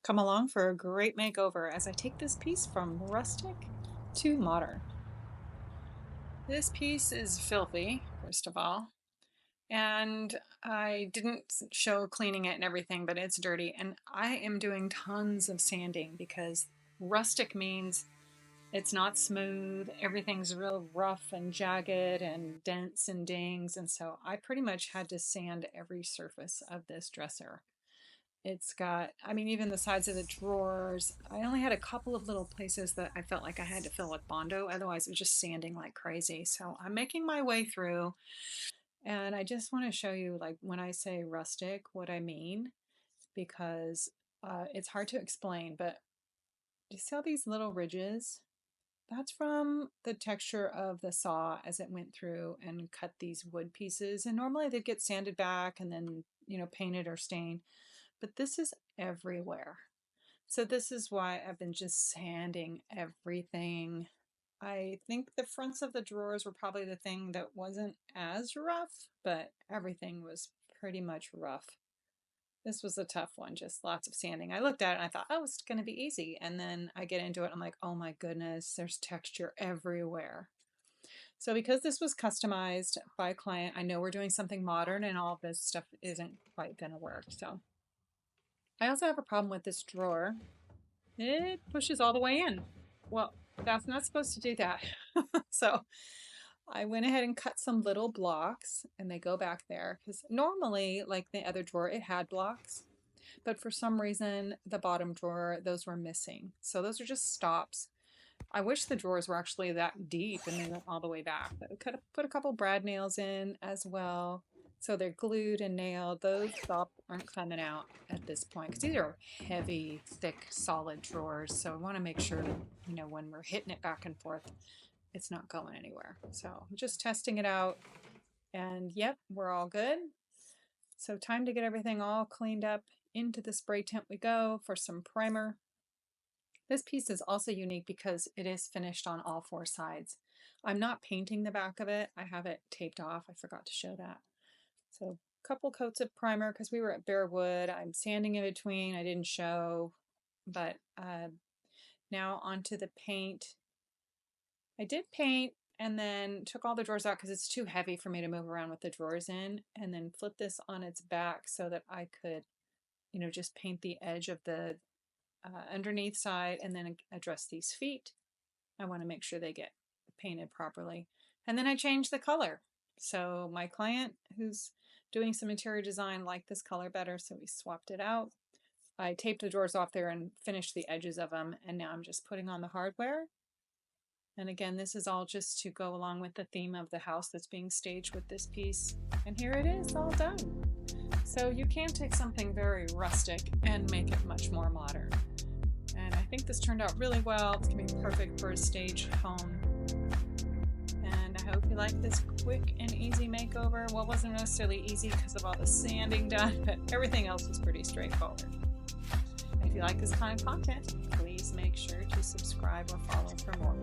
Come along for a great makeover as I take this piece from rustic to modern. This piece is filthy, first of all, and I didn't show cleaning it and everything, but it's dirty. And I am doing tons of sanding because rustic means it's not smooth. Everything's real rough and jagged and dents and dings. And so I pretty much had to sand every surface of this dresser. It's got, I mean, even the sides of the drawers. I only had a couple of little places that I felt like I had to fill with Bondo. Otherwise, it was just sanding like crazy. So I'm making my way through. And I just want to show you, like, when I say rustic, what I mean, because it's hard to explain. But you see all these little ridges? That's from the texture of the saw as it went through and cut these wood pieces. And normally they'd get sanded back and then, painted or stained. But this is everywhere. So this is why I've been just sanding everything. I think the fronts of the drawers were probably the thing that wasn't as rough, but everything was pretty much rough. This was a tough one, just lots of sanding. I looked at it and I thought, oh, it's going to be easy. And then I get into it, I'm like, oh my goodness, there's texture everywhere. So because this was customized by a client, I know we're doing something modern and all of this stuff isn't quite going to work. So I also have a problem with this drawer. It pushes all the way in. Well, that's not supposed to do that. So I went ahead and cut some little blocks and they go back there because normally, like the other drawer, it had blocks. But for some reason, the bottom drawer, those were missing. So those are just stops. I wish the drawers were actually that deep and they went all the way back. But we could have put a couple brad nails in as well. So they're glued and nailed. Those stops aren't coming out at this point because these are heavy, thick, solid drawers. So I want to make sure that, when we're hitting it back and forth, it's not going anywhere. So I'm just testing it out. And yep, we're all good. So time to get everything all cleaned up. Into the spray tent we go for some primer. This piece is also unique because it is finished on all four sides. I'm not painting the back of it. I have it taped off. I forgot to show that. So a couple coats of primer because we were at bare wood. I'm sanding in between. I didn't show, but now onto the paint. I did paint and then took all the drawers out because it's too heavy for me to move around with the drawers in, and then flip this on its back so that I could, just paint the edge of the underneath side and then address these feet. I want to make sure they get painted properly. And then I changed the color. So my client who's doing some interior design liked this color better, so we swapped it out. I taped the drawers off there and finished the edges of them, and now I'm just putting on the hardware. And again, this is all just to go along with the theme of the house that's being staged with this piece. And here it is, all done. So you can take something very rustic and make it much more modern. And I think this turned out really well. It's going to be perfect for a stage home. And I hope you like this quick and easy makeover. Well, it wasn't necessarily easy because of all the sanding done, but everything else was pretty straightforward. If you like this kind of content, please make sure to subscribe or follow for more.